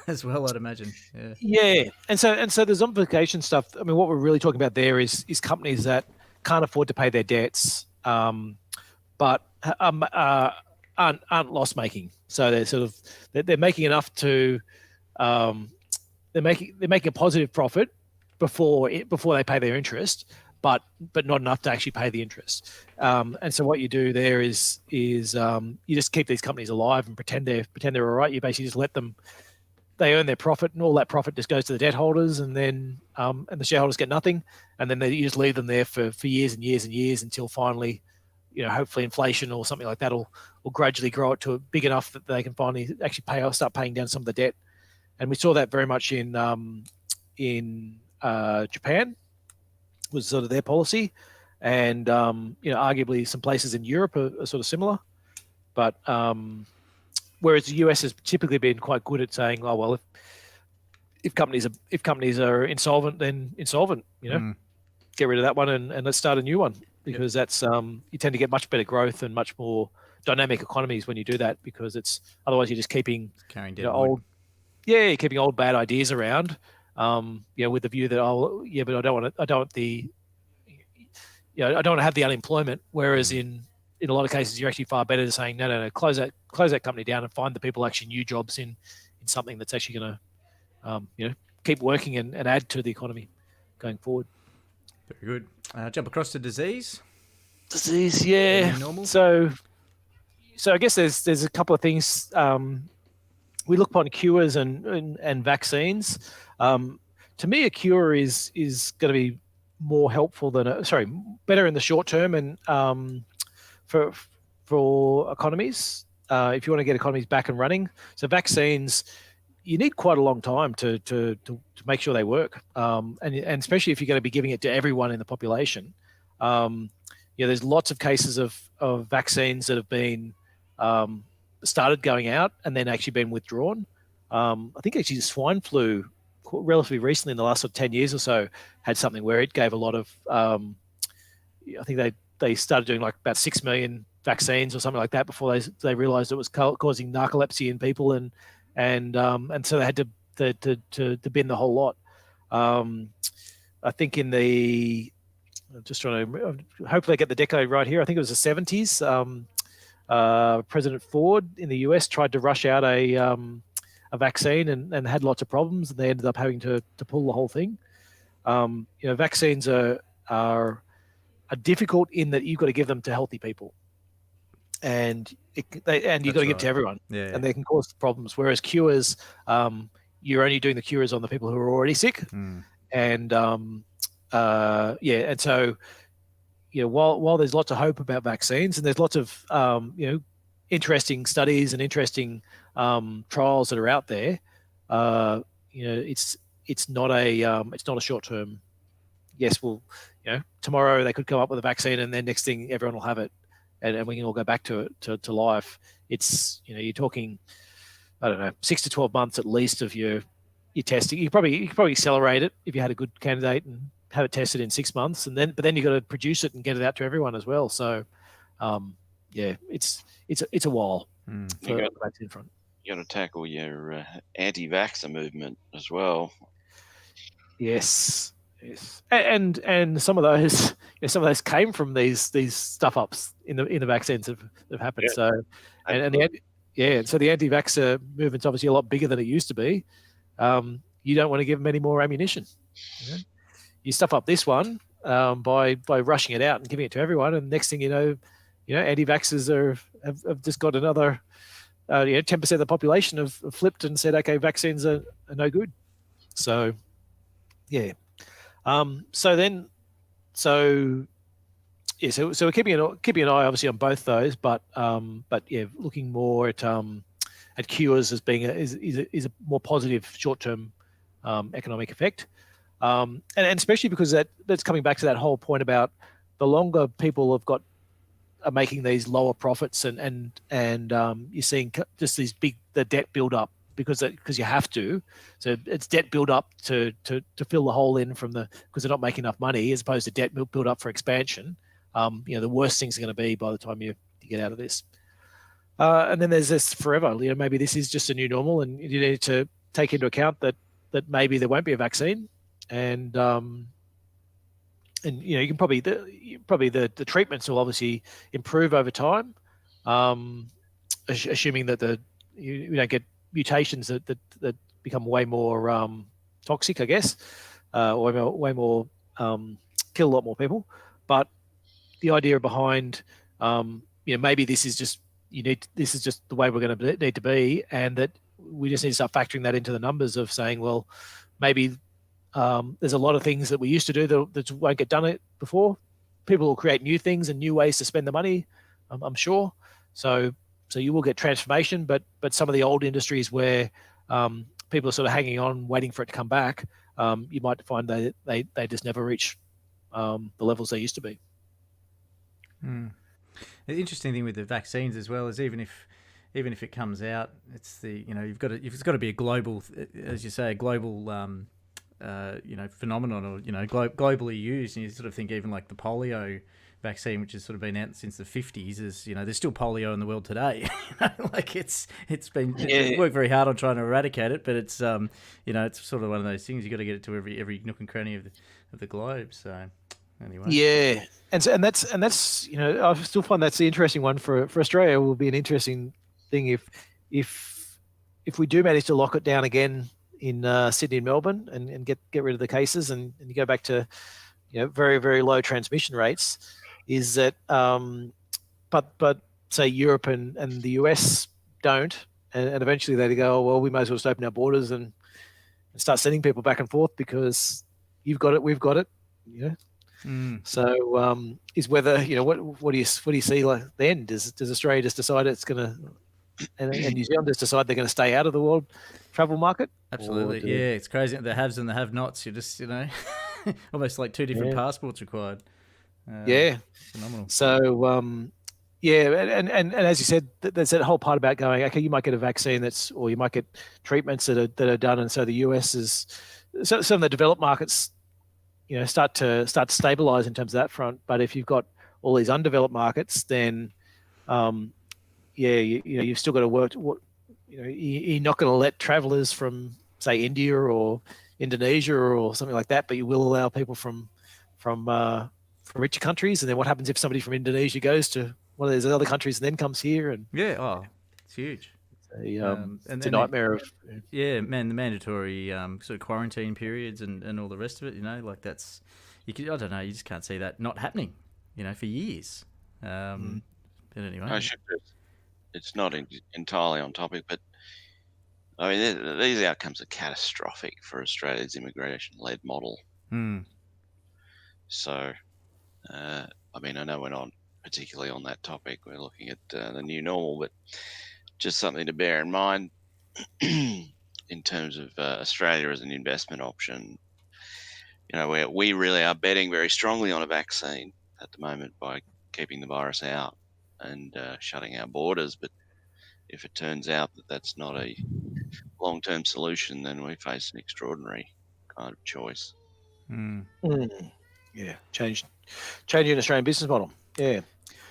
as well, I'd imagine. And so the zombification stuff. I mean, what we're really talking about there is companies that can't afford to pay their debts, but aren't loss making. So they're making enough to they're making a positive profit before they pay their interest, but not enough to actually pay the interest. And so what you do there is you just keep these companies alive and pretend they're all right. You basically just let them, they earn their profit, and all that profit just goes to the debt holders, and then and the shareholders get nothing, and then you just leave them there for years and years and years until finally, hopefully inflation or something like that will gradually grow it to big enough that they can finally actually start paying down some of the debt. And we saw that very much in Japan, was sort of their policy, and arguably some places in Europe are sort of similar, but whereas the US has typically been quite good at saying, oh well, if companies are insolvent, then insolvent, get rid of that one and let's start a new one, because that's you tend to get much better growth and much more dynamic economies when you do that, because it's otherwise you're just keeping Carrying dead old, keeping old bad ideas around, with the view that but I don't want I don't want to have the unemployment. Whereas in a lot of cases, you're actually far better to saying no, close that company down and find the people actually new jobs in something that's actually going to keep working and add to the economy going forward. Very good. Jump across to disease. Disease, yeah. Normal. So I guess there's a couple of things. We look upon cures and vaccines. To me, a cure is going to be more helpful than better in the short term and for economies. If you want to get economies back and running, so vaccines, you need quite a long time to make sure they work, and especially if you're going to be giving it to everyone in the population. There's lots of cases of vaccines that have been started going out and then actually been withdrawn. I think actually the swine flu, relatively recently in the last 10 years or so, had something where it gave a lot of. I think they started doing like about 6 million vaccines or something like that before they realised it was causing narcolepsy in people, and so they had to bin the whole lot. I think in the just trying to hopefully get the decade right here. I think it was the 70s. President Ford in the US tried to rush out a vaccine and had lots of problems, and they ended up having to pull the whole thing. Vaccines are difficult in that you've got to give them to healthy people, and you've got to give it to everyone, and they can cause problems. Whereas cures, you're only doing the cures on the people who are already sick, and and so while there's lots of hope about vaccines, and there's lots of interesting studies and interesting trials that are out there, it's not a short term. Yes, well, tomorrow they could come up with a vaccine, and then next thing everyone will have it, and we can all go back to life. It's you're talking, I don't know, 6 to 12 months at least of your testing. You could probably accelerate it if you had a good candidate and have it tested in 6 months, but then you've got to produce it and get it out to everyone as well. So, it's a while for the vaccine front. You got to tackle your anti-vaxxer movement as well. Yes, and some of those came from these stuff ups in the vaccines that have happened. Yeah. So, so the anti-vaxxer movement's obviously a lot bigger than it used to be. You don't want to give them any more ammunition. You stuff up this one by rushing it out and giving it to everyone, and next thing you know, anti-vaxxers have just got another 10% of the population have flipped and said, okay, vaccines are no good. So yeah, so we're keeping an eye obviously on both those, but looking more at cures as being is a more positive short-term economic effect. And especially because that's coming back to that whole point about the longer people are making these lower profits and you're seeing just the debt build up because you have to. So it's debt build up to fill the hole in because they're not making enough money, as opposed to debt build up for expansion. The worst things are going to be by the time you get out of this. And then there's this forever. Maybe this is just a new normal, and you need to take into account that maybe there won't be a vaccine. And you can probably the treatments will obviously improve over time, assuming that you don't get mutations that become way more toxic, I guess, or way more kill a lot more people. But the idea behind maybe this is just the way we're going to need to be, and that we just need to start factoring that into the numbers of saying, well, maybe there's a lot of things that we used to do that won't get done before. People will create new things and new ways to spend the money, I'm sure. So you will get transformation, but some of the old industries where people are sort of hanging on, waiting for it to come back, you might find they just never reach the levels they used to be. The interesting thing with the vaccines as well is even if it comes out, it's it's got to be a global, as you say, a global phenomenon, or globally used. And you sort of think even like the polio vaccine, which has sort of been out since the 50s, is, there's still polio in the world today. Like it's worked very hard on trying to eradicate it, but it's it's sort of one of those things you got to get it to every nook and cranny of the globe. So anyway, yeah, and that's I still find that's the interesting one for Australia. Will be an interesting thing if we do manage to lock it down again in Sydney and Melbourne and get rid of the cases and you go back to very, very low transmission rates, is that but say Europe and the US don't, and eventually they go, oh, well, we might as well just open our borders and start sending people back and forth because you've got it, we've got it, So is whether what do you see like then? Does Australia just decide it's going to and New Zealand just decide they're going to stay out of the world travel market? Absolutely, yeah. It's crazy. The haves and the have-nots. You're just almost like two different passports required. Phenomenal. So and as you said, there's that whole part about going, okay, you might get a vaccine or you might get treatments that are done, and so the US is some of the developed markets start to stabilize in terms of that front. But if you've got all these undeveloped markets, then you've still got to work. You're not going to let travelers from say India or Indonesia or something like that, but you will allow people from richer countries. And then what happens if somebody from Indonesia goes to one of those other countries and then comes here? And it's huge. It's a nightmare of the mandatory sort of quarantine periods and all the rest of it. Like that's I don't know. You just can't see that not happening. For years. But anyway, it's not entirely on topic, but I mean these outcomes are catastrophic for Australia's immigration-led model. So, I know we're not particularly on that topic. We're looking at the new normal, but just something to bear in mind in terms of Australia as an investment option. We really are betting very strongly on a vaccine at the moment by keeping the virus out and shutting our borders. But if it turns out that that's not a long-term solution, then we face an extraordinary kind of choice. Yeah, changing Australian business model. Yeah.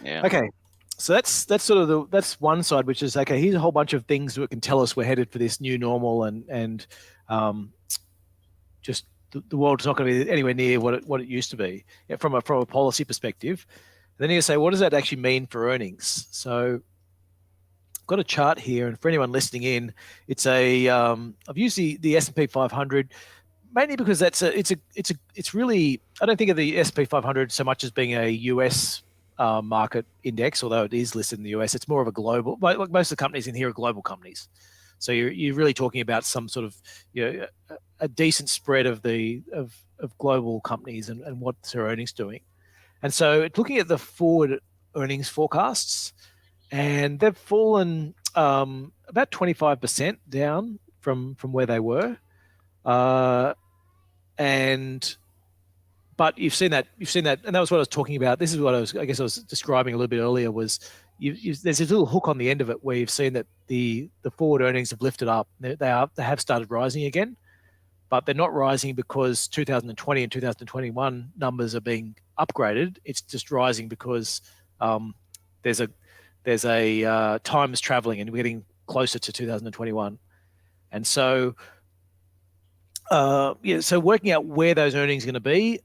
Yeah. Okay. So that's sort of that's one side, which is okay. Here's a whole bunch of things that can tell us we're headed for this new normal, and just the world's not going to be anywhere near what it used to be from a policy perspective. And then you say, what does that actually mean for earnings? So I've got a chart here, and for anyone listening in, it's I've used the S&P 500 mainly because it's really, I don't think of the S&P 500 so much as being a US market index, although it is listed in the US. It's more of a global, like most of the companies in here are global companies. So you're really talking about some sort of a decent spread of global companies and what their earnings doing. And so looking at the forward earnings forecasts, and they've fallen about 25% down from where they were. But you've seen that, and that was what I was talking about. This is what I was describing a little bit earlier. Was there's this little hook on the end of it where you've seen that the forward earnings have lifted up. They have started rising again, but they're not rising because 2020 and 2021 numbers are being upgraded. It's just rising because there's a time is traveling and we're getting closer to 2021, and so. So working out where those earnings are going to be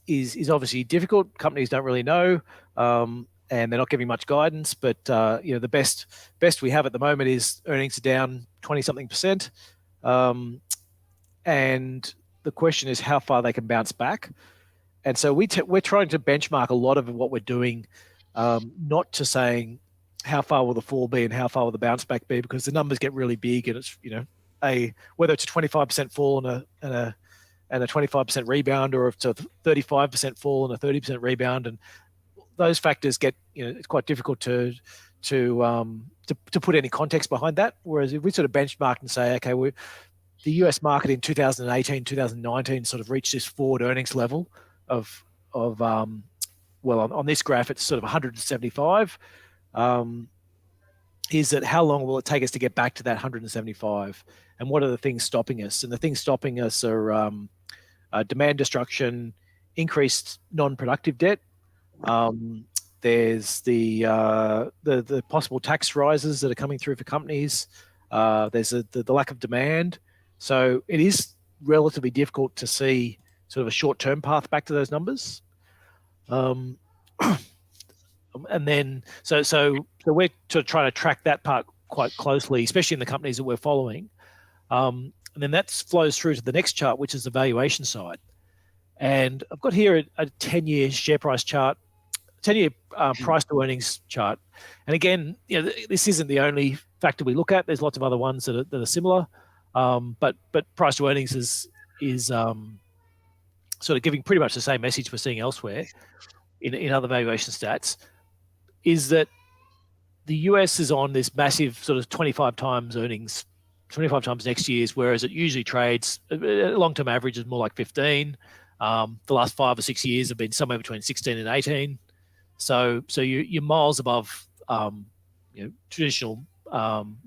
is obviously difficult. Companies don't really know, and they're not giving much guidance. But the best we have at the moment is earnings are down 20-something%, and the question is how far they can bounce back. And so we're trying to benchmark a lot of what we're doing, not to saying how far will the fall be and how far will the bounce back be, because the numbers get really big and it's whether it's a 25% fall and a 25% rebound, or if it's a 35% fall and a 30% rebound, and those factors get it's quite difficult to put any context behind that. Whereas if we sort of benchmark and say, okay, the US market in 2018, 2019 sort of reached this forward earnings level of on this graph it's sort of 175. Is that how long will it take us to get back to that 175? And what are the things stopping us? And the things stopping us are demand destruction, increased non-productive debt, There's the possible tax rises that are coming through for companies. There's the lack of demand. So it is relatively difficult to see sort of a short-term path back to those numbers. And then so we're sort of trying to track that part quite closely, especially in the companies that we're following. And then that flows through to the next chart, which is the valuation side. And I've got here a 10-year share price chart, 10-year price to earnings chart. And again, this isn't the only factor we look at. There's lots of other ones that are similar, but price to earnings is sort of giving pretty much the same message we're seeing elsewhere in other valuation stats. Is that the US is on this massive sort of 25 times earnings, 25 times next year's, whereas it usually trades, long-term average is more like 15. The last 5 or 6 years have been somewhere between 16 and 18. So you're miles above traditional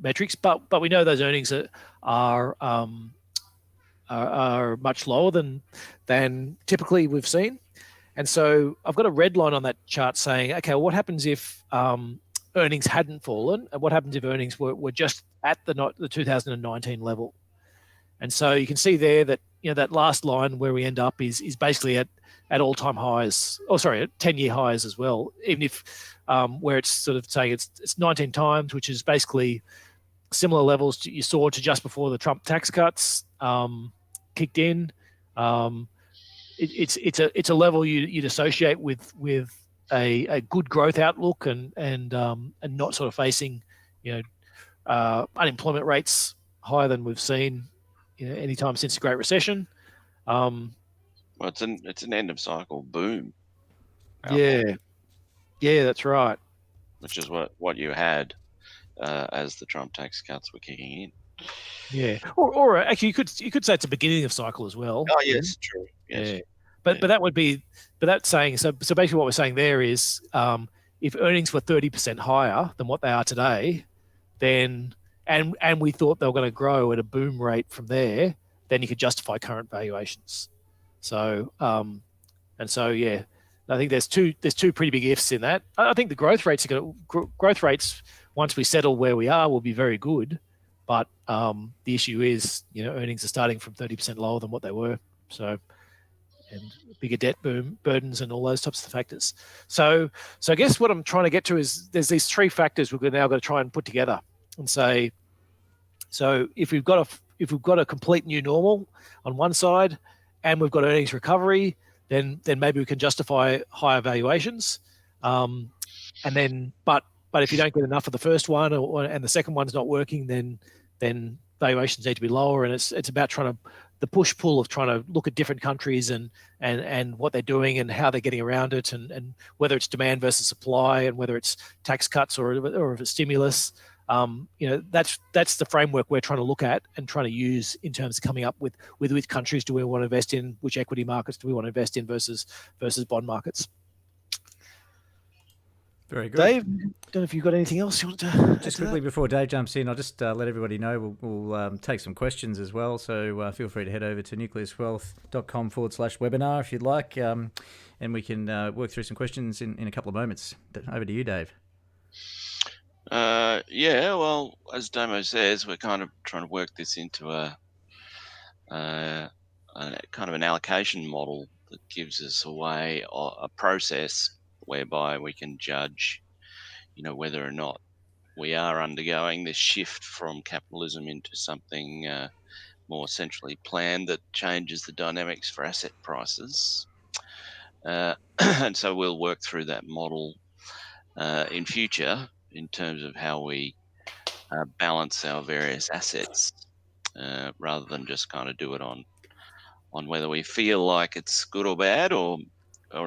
metrics, but we know those earnings are much lower than typically we've seen. And so I've got a red line on that chart saying, okay, well, what happens if earnings hadn't fallen, and what happens if earnings were just at the 2019 level? And so you can see there that that last line where we end up is basically at all-time highs. Oh, sorry, at 10-year highs as well. Even if where it's sort of saying it's 19 times, which is basically similar levels you saw to just before the Trump tax cuts kicked in. It's a level you'd associate with a good growth outlook and not sort of facing unemployment rates higher than we've seen any time since the Great Recession. Well, it's an end of cycle boom. Yeah, that's right. Which is what you had as the Trump tax cuts were kicking in. Yeah, or actually, you could say it's a beginning of cycle as well. Oh yes, true. Yes. Yeah. But that's saying so basically what we're saying there is if earnings were 30% higher than what they are today, then and we thought they were going to grow at a boom rate from there, then you could justify current valuations. So yeah, I think there's two pretty big ifs in that. I think the growth rates once we settle where we are will be very good, but the issue is earnings are starting from 30% lower than what they were. So. And bigger debt burdens and all those types of factors. So I guess what I'm trying to get to is there's these three factors we're now going to try and put together and say, so if we've got a complete new normal on one side, and we've got earnings recovery, then maybe we can justify higher valuations. And then, but if you don't get enough of the first one, and the second one's not working, then valuations need to be lower. And it's about the push-pull of trying to look at different countries and what they're doing and how they're getting around it, and whether it's demand versus supply, and whether it's tax cuts or if it's stimulus. That's the framework we're trying to look at and trying to use in terms of coming up with which countries do we want to invest in, which equity markets do we want to invest in versus bond markets. Very good. Dave, don't know if you've got anything else you want to just quickly before Dave jumps in, I'll just let everybody know we'll take some questions as well. So feel free to head over to nucleuswealth.com/webinar if you'd like, and we can work through some questions in a couple of moments. Over to you, Dave. Yeah, well, as Damo says, we're kind of trying to work this into a kind of an allocation model that gives us a process whereby we can judge, whether or not we are undergoing this shift from capitalism into something more centrally planned that changes the dynamics for asset prices. And so we'll work through that model in future in terms of how we balance our various assets, rather than just kind of do it on whether we feel like it's good or bad or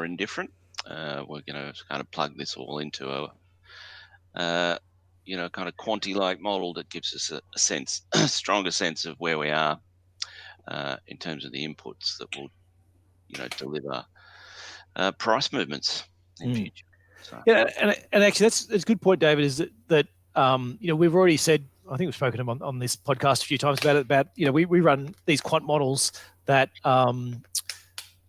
indifferent. We're going to kind of plug this all into a kind of quanti-like model that gives us a stronger sense of where we are in terms of the inputs that will deliver price movements in future. So. Yeah, and actually that's a good point, David. Is that we've already said, I think we've spoken on this podcast a few times about we run these quant models that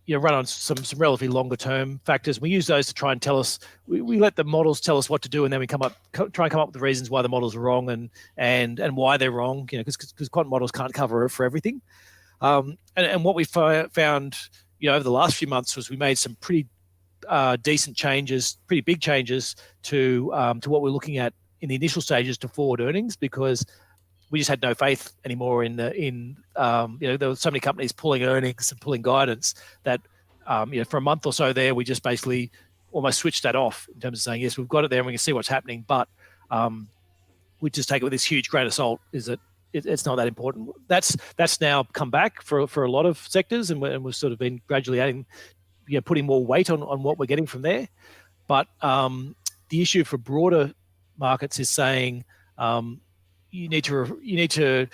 run on some relatively longer term factors. We use those to try and tell us. We let the models tell us what to do, and then we try and come up with the reasons why the models are wrong and why they're wrong. Because quant models can't cover for everything. And what we found, over the last few months was we made some pretty decent changes, pretty big changes to what we're looking at in the initial stages to forward earnings, because we just had no faith anymore in there were so many companies pulling earnings and pulling guidance that for a month or so there we just basically almost switched that off in terms of saying, yes, we've got it there and we can see what's happening, but we just take it with this huge grain of salt. Is that it's not that important. That's now come back for a lot of sectors, and we've sort of been gradually adding, putting more weight on what we're getting from there. But the issue for broader markets is saying we need to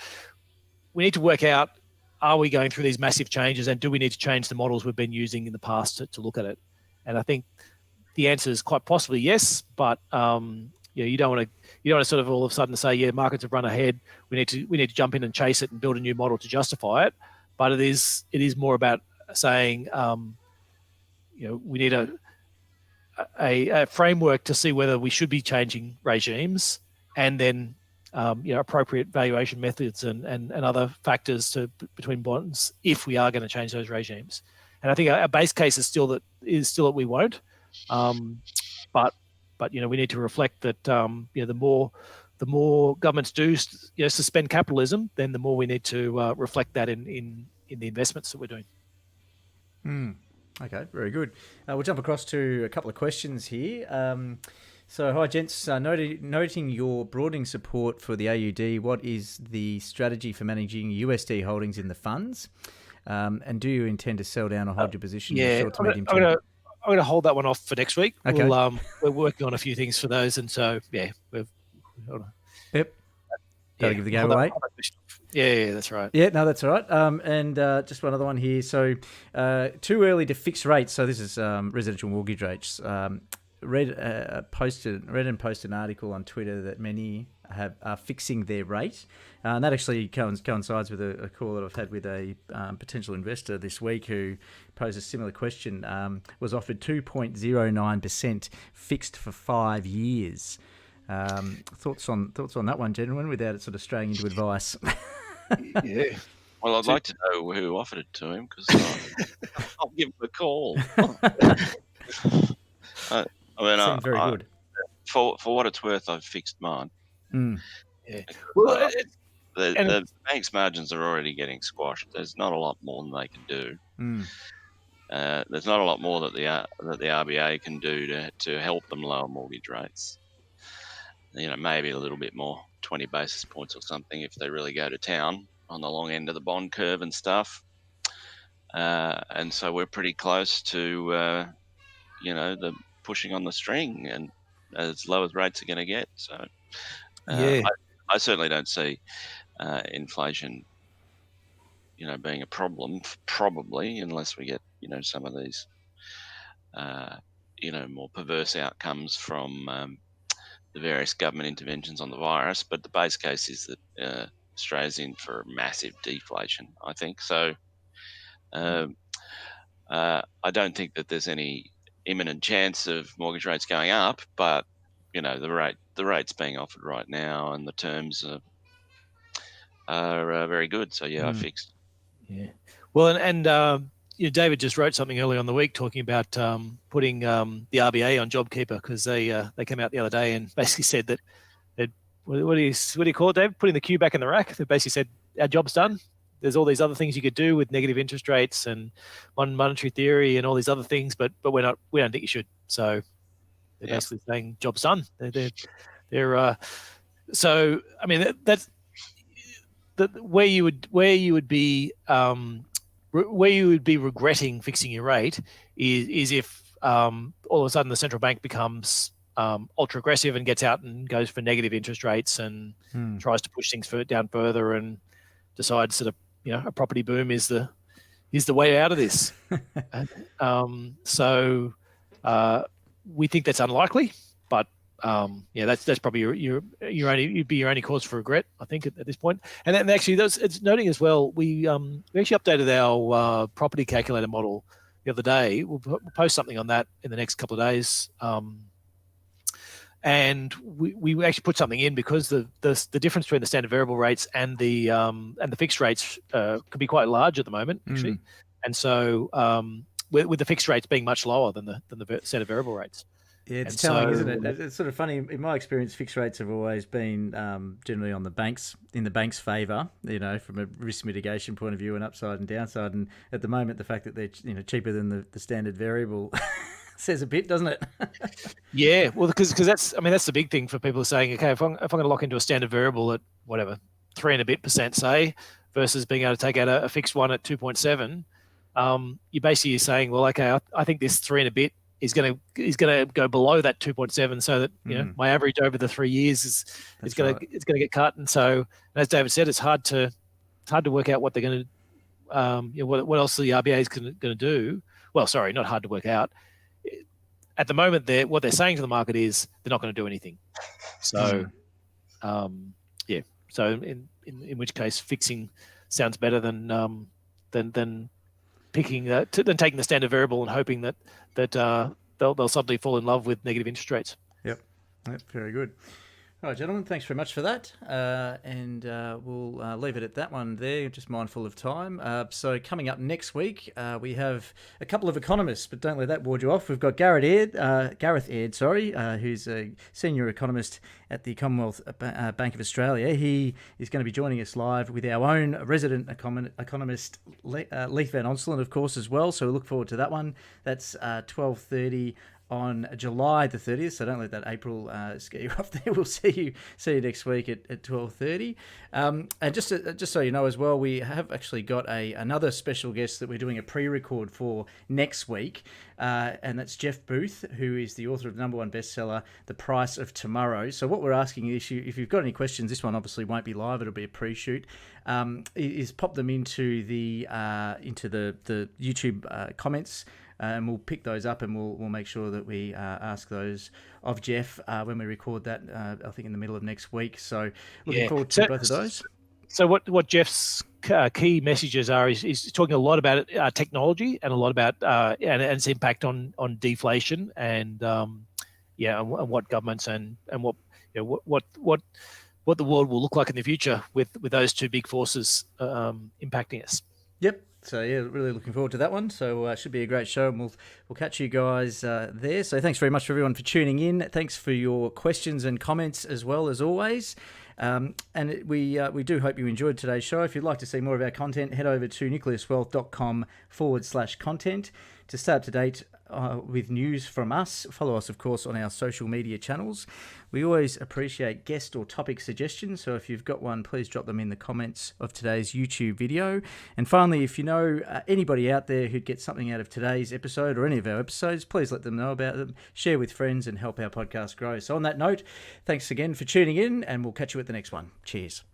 work out, are we going through these massive changes, and do we need to change the models we've been using in the past to look at it? And I think the answer is quite possibly yes, but you don't want to sort of all of a sudden say, markets have run ahead, we need to jump in and chase it and build a new model to justify it. But it is more about saying we need a framework to see whether we should be changing regimes, and then appropriate valuation methods and other factors between bonds if we are going to change those regimes. And I think our base case is still that we won't. But we need to reflect that the more governments do suspend capitalism, then the more we need to reflect that in the investments that we're doing. Okay, very good. We'll jump across to a couple of questions here. So, hi gents, noting your broadening support for the AUD, what is the strategy for managing USD holdings in the funds? And do you intend to sell down or hold your position in the short to medium term? I'm going to hold that one off for next week. Okay. We're working on a few things for those, and so Yep. Give the game hold away. Yeah, that's right. Yeah, no, that's all right. And just one other one here. So, too early to fix rates. So this is residential mortgage rates. Read and posted an article on Twitter that many are fixing their rate, and that actually coincides with a call that I've had with a potential investor this week who posed a similar question. Was offered 2.09% fixed for 5 years. Thoughts on that one, gentlemen, without it sort of straying into advice. Yeah. Well, I'd like to know who offered it to him, because I'll give him a call. Seems very good. For what it's worth, I've fixed mine. Yeah. Well, the bank's margins are already getting squashed. There's not a lot more than they can do. There's not a lot more that the RBA can do to help them lower mortgage rates. Maybe a little bit more, 20 basis points or something, if they really go to town on the long end of the bond curve and stuff. And so we're pretty close to, the pushing on the string, and as low as rates are going to get. So I certainly don't see inflation, being a problem, probably, unless we get, some of these, more perverse outcomes from the various government interventions on the virus. But the base case is that Australia's in for massive deflation, I think. So I don't think that there's any imminent chance of mortgage rates going up, but the rates being offered right now and the terms are very good. So I fixed. Yeah. Well, and David just wrote something earlier on the week talking about putting the RBA on JobKeeper, because they came out the other day and basically said that what do you call it, Dave? Putting the cue back in the rack. They basically said our job's done. There's all these other things you could do with negative interest rates and monetary theory and all these other things, but we don't think you should. So they're basically saying job's done. They're so I mean that's where you would be regretting fixing your rate is if all of a sudden the central bank becomes ultra aggressive and gets out and goes for negative interest rates and tries to push things down further and decides that a property boom is the way out of this. So we think that's unlikely, but that's probably your only cause for regret, I think, at this point. And then actually, it's noting as well, we actually updated our property calculator model the other day. We'll post something on that in the next couple of days. And we actually put something in because the difference between the standard variable rates and the fixed rates could be quite large at the moment, actually. And so with the fixed rates being much lower than the standard variable rates. Yeah, it's telling, isn't it? It's sort of funny. In my experience, fixed rates have always been generally on the banks, in the bank's favour, from a risk mitigation point of view, and upside and downside. And at the moment, the fact that they're cheaper than the standard variable says a bit, doesn't it? Yeah, well, because that's the big thing for people saying, okay, if I'm going to lock into a standard variable at whatever 3 and a bit %, say, versus being able to take out a fixed one at 2.7, you're basically saying, well, okay, I think this 3 and a bit is going to go below that 2.7, so that my average over the 3 years is going to get cut. And so, as David said, it's hard to work out what they're going to what else the RBA is going to do. Well, sorry, not hard to work out. At the moment, what they're saying to the market is they're not going to do anything. So, So in which case, fixing sounds better than picking than taking the standard variable and hoping that they'll suddenly fall in love with negative interest rates. Yep, very good. All right, gentlemen, thanks very much for that. And we'll leave it at that one there, just mindful of time. So coming up next week, we have a couple of economists, but don't let that ward you off. We've got Gareth Aird, who's a senior economist at the Commonwealth Bank of Australia. He is going to be joining us live with our own resident economist, Leith Van Onselen, of course, as well. So we look forward to that one. That's 12:30 on July the 30th, so don't let that April scare you off there. We'll see you next week at 12:30. And just so you know as well, we have actually got another special guest that we're doing a pre-record for next week, and that's Jeff Booth, who is the author of the #1 bestseller, The Price of Tomorrow. So what we're asking is, if you've got any questions, this one obviously won't be live, it'll be a pre-shoot, is pop them into the YouTube comments, and we'll pick those up, and we'll make sure that we ask those of Jeff when we record that, I think in the middle of next week. So looking forward to both of those. So what Jeff's key messages are is talking a lot about technology and a lot about and its impact on deflation and what governments and what the world will look like in the future with those two big forces impacting us. Yep. So yeah, really looking forward to that one. So it should be a great show, and we'll catch you guys there. So thanks very much for everyone for tuning in. Thanks for your questions and comments as well as always. And we do hope you enjoyed today's show. If you'd like to see more of our content, head over to nucleuswealth.com/content to stay up to date with news from us. Follow us, of course, on our social media channels. We always appreciate guest or topic suggestions, so if you've got one, please drop them in the comments of today's YouTube video. And finally, if you know anybody out there who'd get something out of today's episode or any of our episodes, please let them know about them, share with friends, and help our podcast grow. So on that note, thanks again for tuning in, and we'll catch you at the next one. Cheers.